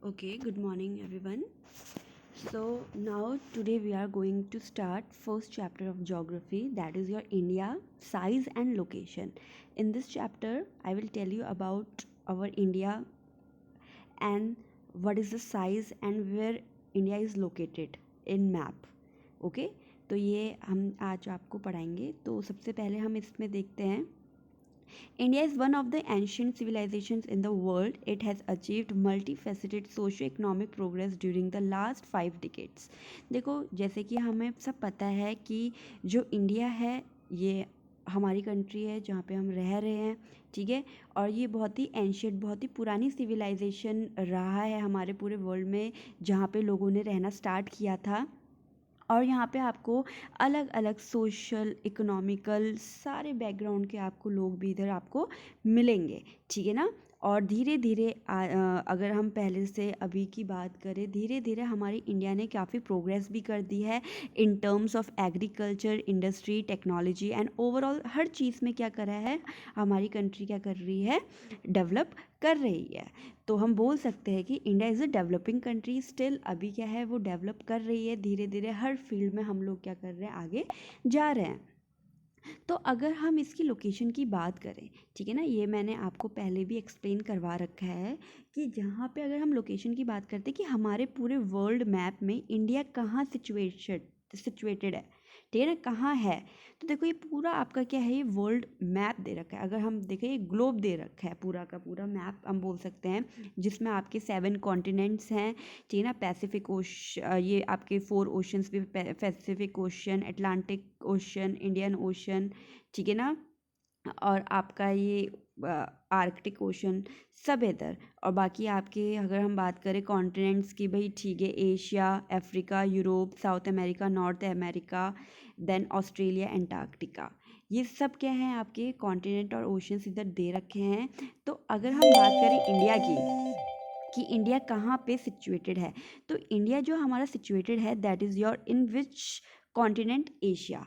Okay, good morning everyone. So now today we are going to start first chapter of geography, that is your India size and location. In this chapter I will tell you about our India and what is the size and where India is located in map. Okay, तो ये हम आज आपको पढ़ाएंगे. तो सबसे पहले हम इसमें देखते हैं. India is one of the ancient civilizations in the world. It has achieved multifaceted socio-economic progress during the last 5 decades. देखो, जैसे कि हमें सब पता है कि जो इंडिया है ये हमारी कंट्री है जहाँ पे हम रह रहे हैं, ठीक है. और ये बहुत ही एंशियंट, बहुत ही पुरानी सिविलाइजेशन रहा है हमारे पूरे वर्ल्ड में, जहाँ पे लोगों ने रहना स्टार्ट किया था. और यहाँ पे आपको अलग अलग सोशल इकोनॉमिकल सारे बैकग्राउंड के आपको लोग भी इधर आपको मिलेंगे, ठीक है ना. और धीरे धीरे अगर हम पहले से अभी की बात करें, धीरे धीरे हमारी इंडिया ने काफ़ी प्रोग्रेस भी कर दी है in terms of agriculture, industry, technology and overall हर चीज़ में क्या करा है हमारी कंट्री, क्या कर रही है, डेवलप कर रही है. तो हम बोल सकते हैं कि India is a developing country. Still अभी क्या है वो डेवलप कर रही है धीरे धीरे, हर फील्ड में हम लोग क्या कर रहे हैं, आगे जा रहे हैं. तो अगर हम इसकी लोकेशन की बात करें, ठीक है ना, ये मैंने आपको पहले भी एक्सप्लेन करवा रखा है कि जहाँ पे अगर हम लोकेशन की बात करते हैं कि हमारे पूरे वर्ल्ड मैप में इंडिया कहाँ सिचुएटेड है, ठीक है ना, कहाँ है. तो देखो ये पूरा आपका क्या है, ये वर्ल्ड मैप दे रखा है. अगर हम देखें ये ग्लोब दे रखा है, पूरा का पूरा मैप हम बोल सकते हैं, जिसमें आपके 7 कॉन्टिनेंट्स हैं, ठीक है ना. पैसिफिक ओशन, ये आपके 4 ओशंस भी, Pacific ocean, Atlantic ocean, Indian ocean, ठीक है ना. और आपका ये आर्कटिक ओशन सब इधर. और बाकी आपके अगर हम बात करें कॉन्टिनेंट्स की, भाई ठीक है, Asia, Africa, Europe, South America, North America, then Australia, Antarctica, ये सब क्या हैं आपके कॉन्टिनेंट और ओशंस इधर दे रखे हैं. तो अगर हम बात करें इंडिया की कि इंडिया कहाँ पे सिचुएटेड है, तो इंडिया जो हमारा सिचुएटेड है that is your in which continent, Asia.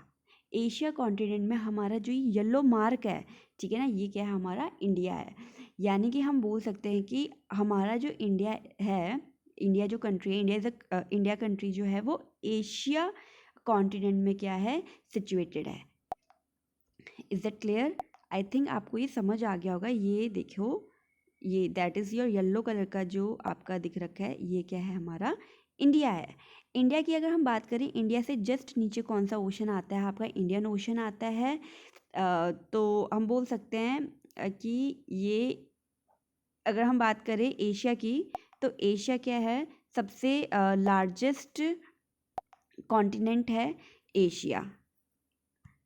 Asia continent में हमारा जो येलो मार्क है, ठीक है ना, ये क्या है, हमारा इंडिया है. यानी कि हम बोल सकते हैं कि हमारा जो इंडिया है, इंडिया जो कंट्री है, इंडिया कंट्री जो है वो एशिया कॉन्टिनेंट में क्या है, सिचुएटेड है. Is that clear? I think आपको ये समझ आ गया होगा. ये देखो, ये that is your yellow colour का जो आपका दिख रखा है, ये क्या है, हमारा इंडिया है. इंडिया की अगर हम बात करें, इंडिया से जस्ट नीचे कौन सा ओशन आता है, आपका इंडियन ओशन आता है. तो हम बोल सकते हैं कि ये अगर हम बात करें एशिया की, तो एशिया क्या है, सबसे लार्जेस्ट कॉन्टिनेंट है एशिया,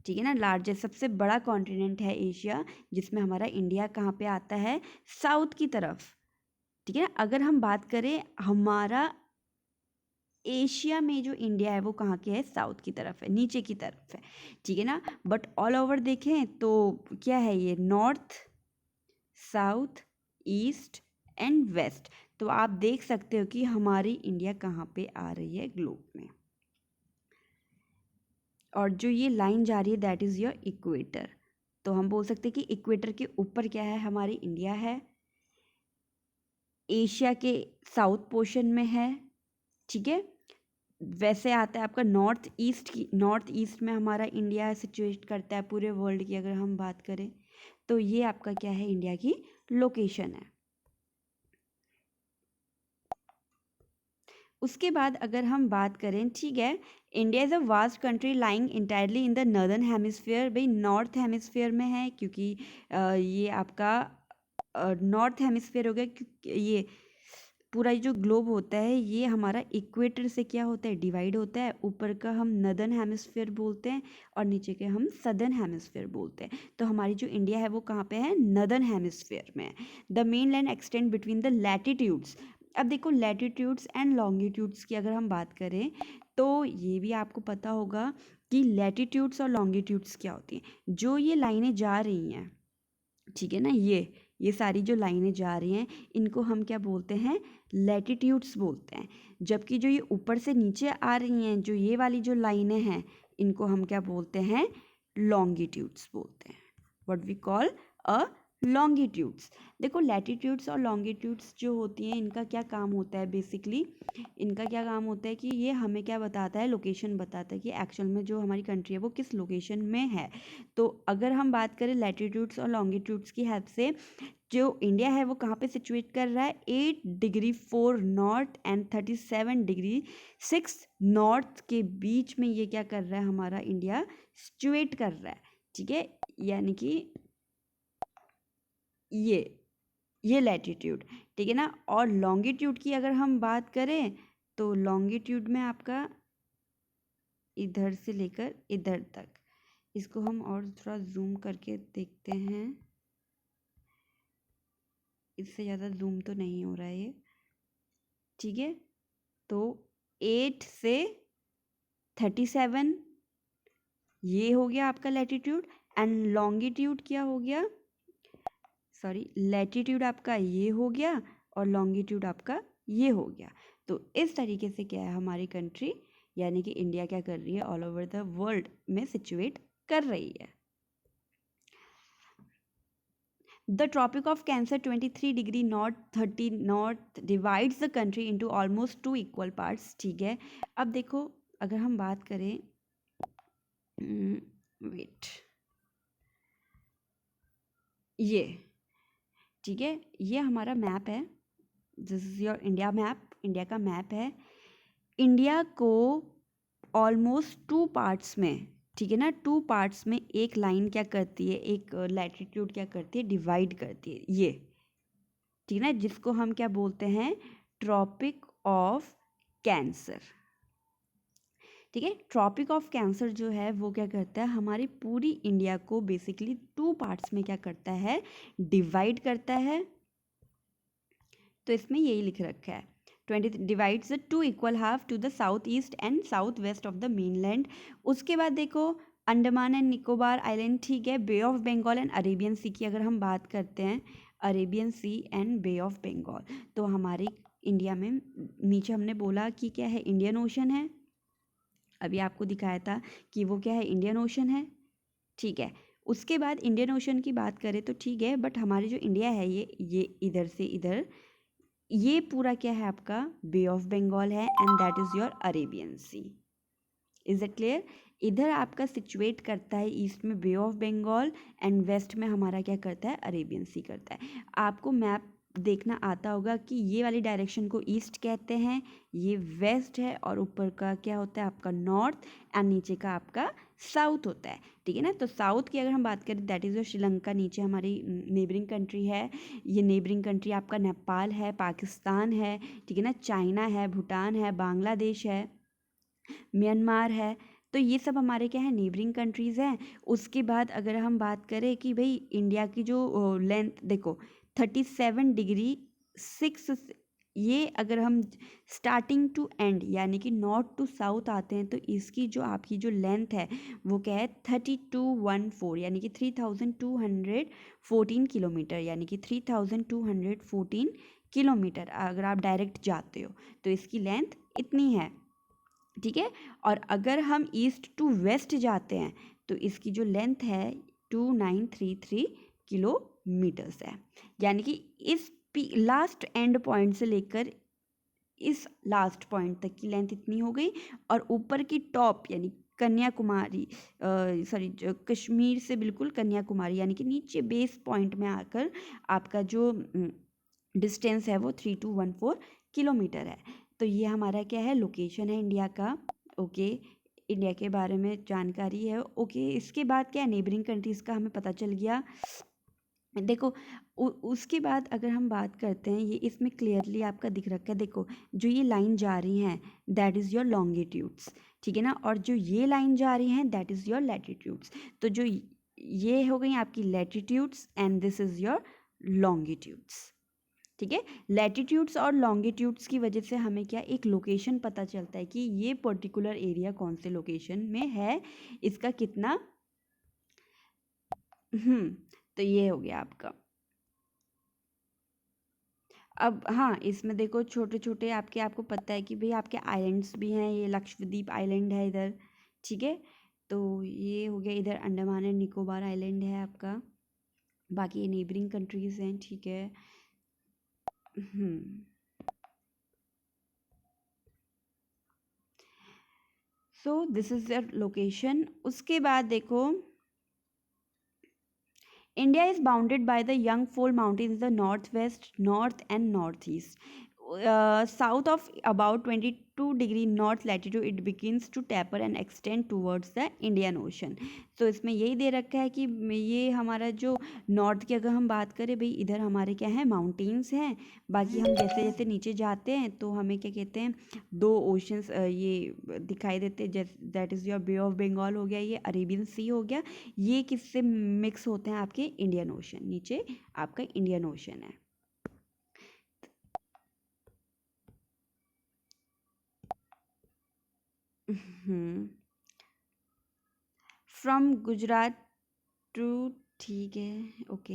ठीक है ना. लार्जेस्ट, सबसे बड़ा कॉन्टिनेंट है एशिया, जिसमें हमारा इंडिया कहाँ पे आता है, साउथ की तरफ, ठीक है ना. अगर हम बात करें हमारा एशिया में जो इंडिया है वो कहाँ के है, साउथ की तरफ है, नीचे की तरफ है, ठीक है ना. बट ऑल ओवर देखें तो क्या है, ये north, south, east and west. तो आप देख सकते हो कि हमारी इंडिया कहाँ पे आ रही है ग्लोब में. और जो ये लाइन जा रही है दैट इज़ योर इक्वेटर. तो हम बोल सकते हैं कि इक्वेटर के ऊपर क्या है, हमारी इंडिया है, एशिया के साउथ पोर्शन में है, ठीक है. वैसे आता है आपका नॉर्थ ईस्ट में हमारा इंडिया सिचुएट करता है पूरे वर्ल्ड की अगर हम बात करें. तो ये आपका क्या है, इंडिया की लोकेशन है. उसके बाद अगर हम बात करें, ठीक है, India is a vast country lying entirely in the northern hemisphere. भाई नॉर्थ हेमिस्फीयर में है, क्योंकि ये आपका नॉर्थ हेमिस्फीयर हो गया, क्योंकि ये पूरा जो ग्लोब होता है ये हमारा इक्वेटर से क्या होता है, डिवाइड होता है. ऊपर का हम नदर्न हेमिस्फीयर बोलते हैं और नीचे के हम सदर्न हेमिस्फीयर बोलते हैं. तो हमारी जो इंडिया है वो कहाँ पे है, नदर्न हेमिस्फीयर में है. The main land extend between the latitudes. अब देखो लैटिट्यूड्स एंड लॉन्गिट्यूड्स की अगर हम बात करें, तो ये भी आपको पता होगा कि लैटिट्यूड्स और लॉन्गिट्यूड्स क्या होती हैं. जो ये लाइनें जा रही हैं, ठीक है ना, ये सारी जो लाइनें जा रही हैं, इनको हम क्या बोलते हैं, लैटिट्यूड्स बोलते हैं. जबकि जो ये ऊपर से नीचे आ रही हैं, जो ये वाली जो लाइनें हैं, इनको हम क्या बोलते हैं, लॉन्गिट्यूड्स बोलते हैं. What we call a longitudes. देखो लैटिट्यूड्स और लॉन्गिट्यूड्स जो होती हैं इनका क्या काम होता है बेसिकली, इनका क्या काम होता है कि ये हमें क्या बताता है, लोकेशन बताता है कि एक्चुअल में जो हमारी कंट्री है वो किस लोकेशन में है। तो अगर हम बात करें लैटिट्यूड्स और लॉन्गिट्यूड्स की हेल्प से, जो इंडिया है वो कहाँ पे सिचुएट कर रहा है, 8 degree 4 north and 37 degree 6 north के बीच में ये क्या कर रहा है, हमारा इंडिया सिचुएट कर रहा है। ठीक है, यानी कि ये लैटिट्यूड, ठीक है ना। और लॉन्गिट्यूड की अगर हम बात करें तो लॉन्गिट्यूड में आपका इधर से लेकर इधर तक, इसको हम और थोड़ा जूम करके देखते हैं, इससे ज़्यादा जूम तो नहीं हो रहा है ये, ठीक है। तो 8 से 37 ये हो गया आपका लैटिट्यूड, एंड लॉन्गिट्यूड क्या हो गया, सॉरी लैटिट्यूड आपका ये हो गया और लॉन्गिट्यूड आपका ये हो गया। तो इस तरीके से क्या है, हमारी कंट्री यानी कि इंडिया क्या कर रही है, ऑल ओवर द वर्ल्ड में सिचुएट कर रही है। The Tropic of Cancer 23 degree north 30 north divides the country into almost 2 equal parts. ठीक है, अब देखो अगर हम बात करें, वेट, ये ठीक है, ये हमारा मैप है, this is your India map, India का मैप है। इंडिया को ऑलमोस्ट 2 पार्ट्स में, ठीक है ना, 2 पार्ट्स में एक लाइन क्या करती है, एक लैटिट्यूड क्या करती है, डिवाइड करती है, ये ठीक है ना, जिसको हम क्या बोलते हैं, ट्रॉपिक ऑफ कैंसर। ठीक है, ट्रॉपिक ऑफ कैंसर जो है वो क्या करता है, हमारी पूरी इंडिया को बेसिकली 2 पार्ट्स में क्या करता है, डिवाइड करता है। तो इसमें यही लिख रखा है, 20 divides the 2 equal half to the south east and south west of the mainland. उसके बाद देखो अंडमान एंड निकोबार आइलैंड, ठीक है, Bay of Bengal and Arabian Sea की अगर हम बात करते हैं, Arabian Sea and Bay of Bengal, तो हमारी इंडिया में नीचे हमने बोला कि क्या है, इंडियन ओशन है, अभी आपको दिखाया था कि वो क्या है, इंडियन ओशन है, ठीक है। उसके बाद इंडियन ओशन की बात करें तो ठीक है, बट हमारी जो इंडिया है ये इधर से इधर, ये पूरा क्या है आपका, बे ऑफ बंगाल है and that is your Arabian Sea. Is it clear, इधर आपका सिचुएट करता है ईस्ट में Bay of Bengal and west में हमारा क्या करता है, अरेबियन सी करता है। आपको मैप देखना आता होगा कि ये वाली डायरेक्शन को ईस्ट कहते हैं, ये वेस्ट है, और ऊपर का क्या होता है आपका नॉर्थ एंड नीचे का आपका साउथ होता है, ठीक है ना। तो साउथ की अगर हम बात करें दैट इज़ श्रीलंका, नीचे हमारी नेबरिंग कंट्री है, ये नेबरिंग कंट्री आपका नेपाल है, पाकिस्तान है, ठीक है ना, चाइना है, भूटान है, बांग्लादेश है, म्यांमार है। तो ये सब हमारे क्या है, नेबरिंग कंट्रीज़ हैं। उसके बाद अगर हम बात करें कि भाई इंडिया की जो लेंथ देखो 37 डिग्री 6, ये अगर हम स्टार्टिंग टू एंड यानी कि नॉर्थ टू साउथ आते हैं तो इसकी जो आपकी जो लेंथ है वो क्या है, 3214 यानी कि 3214 किलोमीटर, यानी कि 3214 किलोमीटर अगर आप डायरेक्ट जाते हो तो इसकी लेंथ इतनी है, ठीक है। और अगर हम ईस्ट टू वेस्ट जाते हैं तो इसकी जो लेंथ है 2933 किलोमीटर्स है, यानी कि इस लास्ट एंड पॉइंट से लेकर इस लास्ट पॉइंट तक की लेंथ इतनी हो गई। और ऊपर की टॉप यानी कन्याकुमारी, सॉरी कश्मीर से बिल्कुल कन्याकुमारी यानी कि नीचे बेस पॉइंट में आकर आपका जो डिस्टेंस है वो 3214 किलोमीटर है। तो ये हमारा क्या है, लोकेशन है इंडिया का, ओके, इंडिया के बारे में जानकारी है, ओके। इसके बाद क्या है, नेबरिंग कंट्रीज़ का हमें पता चल गया। देखो उसके बाद अगर हम बात करते हैं, ये इसमें क्लियरली आपका दिख रखा है, देखो जो ये लाइन जा रही हैं दैट इज़ योर लॉन्गिट्यूड्स, ठीक है ना, और जो ये लाइन जा रही हैं दैट इज़ योर लैटिट्यूड्स। तो जो ये हो गई आपकी latitudes and this is your longitudes, ठीक है। लैटिट्यूड्स और लॉन्गिट्यूड्स की वजह से हमें क्या, एक लोकेशन पता चलता है कि ये पर्टिकुलर एरिया कौन से लोकेशन में है, इसका कितना, तो ये हो गया आपका। अब हाँ, इसमें देखो छोटे छोटे आपको पता है कि भाई आपके आइलैंड्स भी हैं, ये लक्षद्वीप आइलैंड है इधर, ठीक है। तो ये हो गया, इधर अंडमान एंड निकोबार आइलैंड है आपका, बाकी ये नेबरिंग कंट्रीज़ हैं, ठीक है। So this is their location. उसके बाद देखो, India is bounded by the Yangfol Mountains in the northwest, north, and northeast. South of about 22 degree north latitude, it begins to taper and extend towards the Indian Ocean. तो इसमें यही दे रखा है कि ये हमारा जो नॉर्थ की अगर हम बात करें भाई, इधर हमारे क्या है, माउंटेन्स हैं। बाकी हम जैसे जैसे नीचे जाते हैं तो हमें क्या कहते हैं, दो ओशंस ये दिखाई देते हैं। जैसे that is your Bay of Bengal हो गया, ये अरेबियन सी हो गया। ये किससे मिक्स होते हैं, आपके इंडियन ओशन। नीचे आपका इंडियन ओशन है। फ्रॉम गुजरात टू, ठीक है, ओके।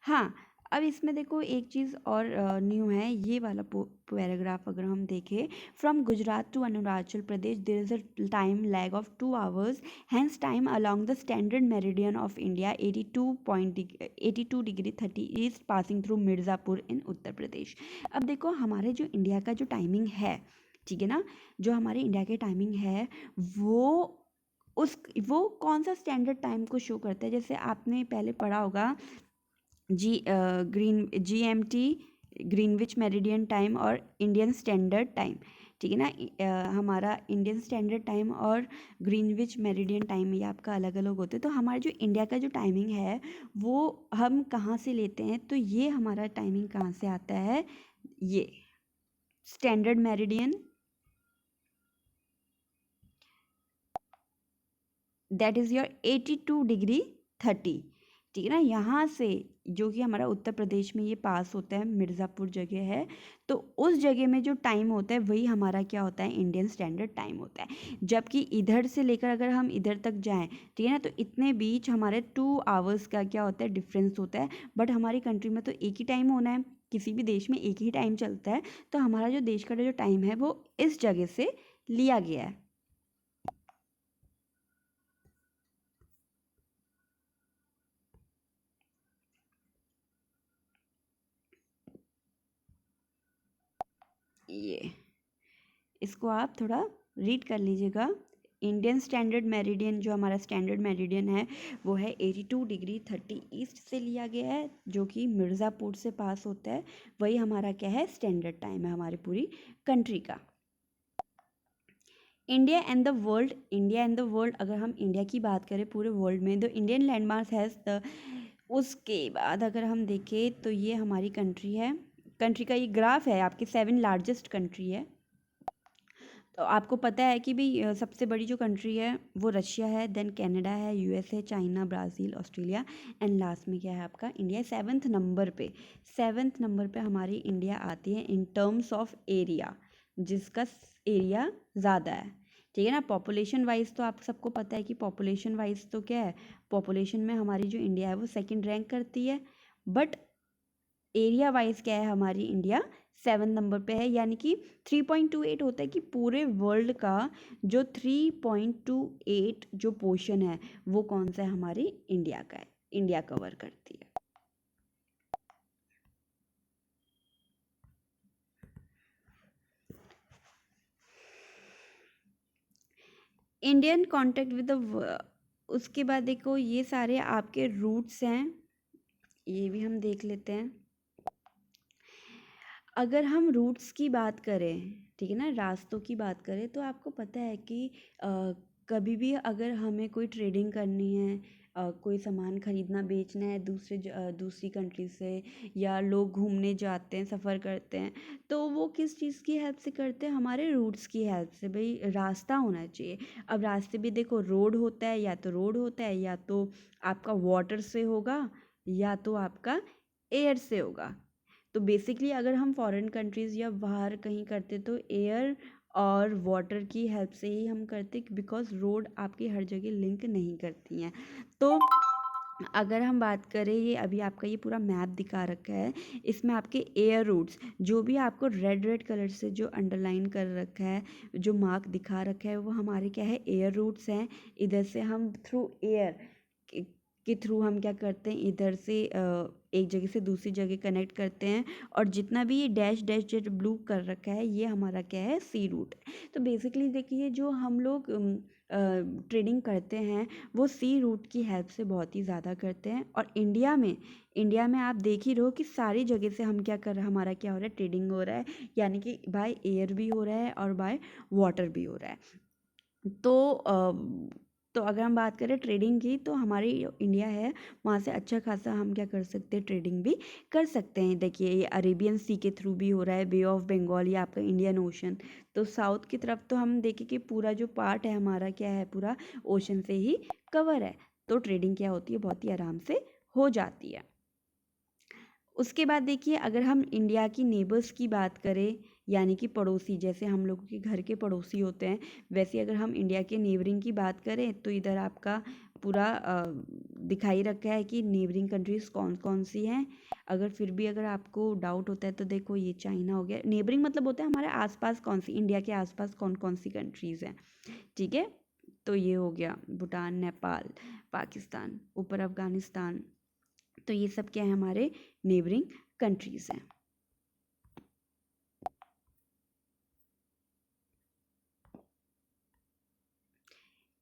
हाँ, अब इसमें देखो एक चीज़ और न्यू है, ये वाला पैराग्राफ अगर हम देखें, from Gujarat to Arunachal Pradesh there is a time lag of 2 hours, hence time along the standard meridian of India 82°30 east passing through Mirzapur in Uttar Pradesh. अब देखो हमारे जो इंडिया का जो टाइमिंग है, ठीक है ना, जो हमारे इंडिया के टाइमिंग है वो उस वो कौन सा स्टैंडर्ड टाइम को शो करता है। जैसे आपने पहले पढ़ा होगा GMT, ग्रीनविच मेरिडियन टाइम और इंडियन स्टैंडर्ड टाइम, ठीक है ना। हमारा इंडियन स्टैंडर्ड टाइम और ग्रीनविच मेरिडियन टाइम ये आपका अलग अलग होते हैं। तो हमारा जो इंडिया का जो टाइमिंग है वो हम कहाँ से लेते हैं, तो ये हमारा टाइमिंग कहाँ से आता है, ये standard meridian, that is your 82°30, ठीक है ना। यहाँ से जो कि हमारा उत्तर प्रदेश में ये पास होता है, मिर्ज़ापुर जगह है, तो उस जगह में जो टाइम होता है वही हमारा क्या होता है, इंडियन स्टैंडर्ड टाइम होता है। जबकि इधर से लेकर अगर हम इधर तक जाएं, ठीक है ना, तो इतने बीच हमारे 2 hours का क्या होता है, डिफरेंस होता है। बट हमारी कंट्री में तो एक ही टाइम होना है, किसी भी देश में एक ही टाइम चलता है। तो हमारा जो देश का जो टाइम है वो इस जगह से लिया गया है। ये इसको आप थोड़ा रीड कर लीजिएगा। इंडियन स्टैंडर्ड मेरिडियन, जो हमारा स्टैंडर्ड मेरिडियन है वो है 82°30 ईस्ट से लिया गया है, जो कि मिर्ज़ापुर से पास होता है। वही हमारा क्या है, स्टैंडर्ड टाइम है हमारी पूरी कंट्री का। India and the world, India and the world, अगर हम इंडिया की बात करें पूरे वर्ल्ड में, the Indian landmark has the, उसके बाद अगर हम देखें तो ये हमारी कंट्री है। कंट्री का ये ग्राफ है, आपकी 7 लार्जेस्ट कंट्री है। तो आपको पता है कि भाई सबसे बड़ी जो कंट्री है वो रशिया है, देन कनाडा है, यूएस है, China, Brazil, Australia, and last में क्या है आपका इंडिया। 7th नंबर पे, 7th नंबर पे हमारी इंडिया आती है इन टर्म्स ऑफ एरिया, जिसका एरिया ज़्यादा है, ठीक है ना। पॉपुलेशन वाइज तो आप सबको पता है कि पॉपुलेशन वाइज तो क्या है, पॉपुलेशन में हमारी जो इंडिया है वो सेकंड रैंक करती है। बट एरिया वाइज क्या है, हमारी इंडिया 7 नंबर पे है। यानी कि 3.28 होता है कि पूरे वर्ल्ड का जो 3.28 जो पोर्शन है वो कौन सा है, हमारी इंडिया का है, इंडिया कवर करती है। इंडियन कॉन्टेक्ट विद द, उसके बाद देखो ये सारे आपके रूट्स हैं, ये भी हम देख लेते हैं। अगर हम रूट्स की बात करें, ठीक है ना, रास्तों की बात करें, तो आपको पता है कि कभी भी अगर हमें कोई ट्रेडिंग करनी है, कोई सामान खरीदना बेचना है दूसरी कंट्री से, या लोग घूमने जाते हैं, सफ़र करते हैं, तो वो किस चीज़ की हेल्प से करते हैं, हमारे रूट्स की हेल्प से। भाई रास्ता होना चाहिए। अब रास्ते भी देखो, रोड होता है, या तो रोड होता है, या तो आपका वाटर से होगा, या तो आपका एयर से होगा। तो बेसिकली अगर हम फॉरेन कंट्रीज़ या बाहर कहीं करते तो एयर और वाटर की हेल्प से ही हम करते, बिकॉज़ रोड आपकी हर जगह लिंक नहीं करती हैं। तो अगर हम बात करें, ये अभी आपका ये पूरा मैप दिखा रखा है, इसमें आपके एयर रूट्स जो भी आपको रेड रेड कलर से जो अंडरलाइन कर रखा है, जो मार्क दिखा रखा है, वो हमारे क्या है, एयर रूट्स हैं। इधर से हम थ्रू एयर के थ्रू हम क्या करते हैं, इधर से एक जगह से दूसरी जगह कनेक्ट करते हैं। और जितना भी ये डैश डैश जो ब्लू कर रखा है ये हमारा क्या है, सी रूट है। तो बेसिकली देखिए जो हम लोग ट्रेडिंग करते हैं वो सी रूट की हेल्प से बहुत ही ज़्यादा करते हैं। और इंडिया में आप देख ही रहो कि सारी जगह से हम क्या कर रहे हैं, हमारा क्या हो रहा है, ट्रेडिंग हो रहा है। यानी कि बाय एयर भी हो रहा है और बाय वाटर भी हो रहा है। तो अगर हम बात करें ट्रेडिंग की, तो हमारी इंडिया है वहाँ से अच्छा खासा हम क्या कर सकते हैं, ट्रेडिंग भी कर सकते हैं। देखिए ये अरेबियन सी के थ्रू भी हो रहा है, बे ऑफ बंगाल या आपका इंडियन ओशन। तो साउथ की तरफ तो हम देखें कि पूरा जो पार्ट है हमारा क्या है, पूरा ओशन से ही कवर है। तो ट्रेडिंग क्या होती है, बहुत ही आराम से हो जाती है। उसके बाद देखिए अगर हम इंडिया की नेबर्स की बात करें, यानी कि पड़ोसी, जैसे हम लोगों के घर के पड़ोसी होते हैं, वैसे अगर हम इंडिया के नेबरिंग की बात करें तो इधर आपका पूरा दिखाई रखा है कि नेबरिंग कंट्रीज़ कौन कौन सी हैं। अगर फिर भी अगर आपको डाउट होता है तो देखो ये चाइना हो गया। नेबरिंग मतलब होता है हमारे आसपास कौन सी, इंडिया के आसपास कौन कौन सी कंट्रीज़ हैं, ठीक है। तो ये हो गया भूटान, नेपाल, पाकिस्तान, ऊपर अफगानिस्तान। तो ये सब क्या है, हमारे नेबरिंग कंट्रीज़ हैं।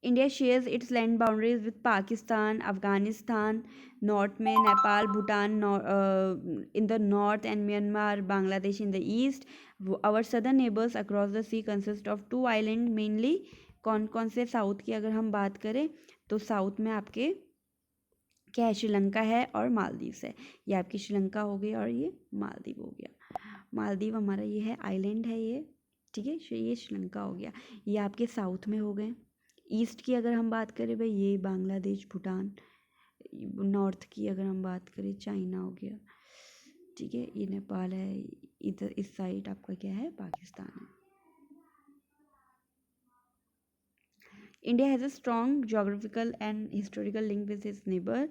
India shares its land boundaries with Pakistan, Afghanistan, north में Nepal, Bhutan in the north and Myanmar, Bangladesh in the east. Our southern neighbours across the sea consist of 2 island mainly. कौन कौन से, साउथ की अगर हम बात करें तो साउथ में आपके क्या है, श्रीलंका है और मालदीव्स है। ये आपकी श्रीलंका हो गई और ये मालदीव हो गया। मालदीव हमारा ये है, आइलैंड है ये, ठीक है। ये श्रीलंका हो गया, ये आपके साउथ में हो गए। ईस्ट की अगर हम बात करें भाई, ये बांग्लादेश, भूटान। नॉर्थ की अगर हम बात करें, चाइना हो गया, ठीक है, ये नेपाल है। इधर इस साइड आपका क्या है, पाकिस्तान है। India has a strong geographical and historical link with its neighbour.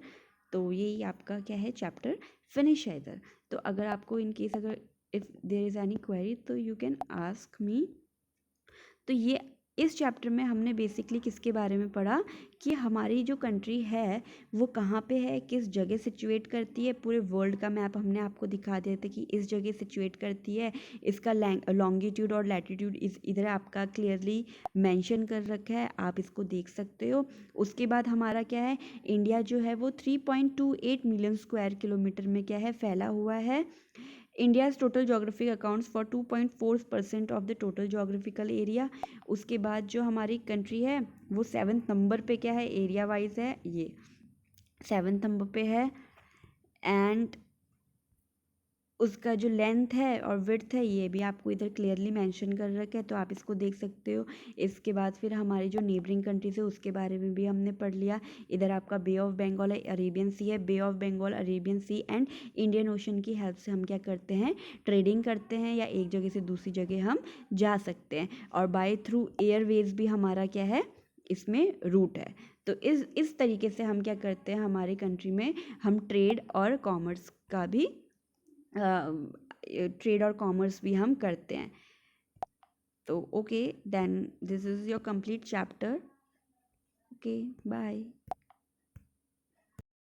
तो यही आपका क्या है, चैप्टर फिनिश है इधर। तो अगर आपको इन केस अगर if there is any query तो यू कैन आस्क मी। तो ये इस चैप्टर में हमने बेसिकली किसके बारे में पढ़ा कि हमारी जो कंट्री है वो कहाँ पे है, किस जगह सिचुएट करती है। पूरे वर्ल्ड का मैप हमने आपको दिखा दिया था कि इस जगह सिचुएट करती है। इसका लॉन्गिट्यूड और लैटिट्यूड इधर आपका क्लियरली मेंशन कर रखा है, आप इसको देख सकते हो। उसके बाद हमारा क्या है, इंडिया जो है वो 3.28 मिलियन स्क्वायर किलोमीटर में क्या है, फैला हुआ है। India's total geography accounts for 2.4% of the total geographical area. उसके बाद जो हमारी कंट्री है वो 7th नंबर पे क्या है, एरिया वाइज है, ये 7th नंबर पे है। एंड उसका जो लेंथ है और विड्थ है ये भी आपको इधर क्लियरली मेंशन कर रखा है, तो आप इसको देख सकते हो। इसके बाद फिर हमारी जो नेबरिंग कंट्रीज है उसके बारे में भी हमने पढ़ लिया। इधर आपका बे ऑफ बंगाल है, अरेबियन सी है। Bay of Bengal, Arabian Sea and Indian Ocean की हेल्प से हम क्या करते हैं, ट्रेडिंग करते हैं, या एक जगह से दूसरी जगह हम जा सकते हैं। और बाय थ्रू एयरवेज भी हमारा क्या है, इसमें रूट है। तो इस तरीके से हम क्या करते हैं, हमारी कंट्री में हम ट्रेड और कॉमर्स का भी ट्रेड और कॉमर्स भी हम करते हैं। तो okay then this is your complete chapter. Okay bye.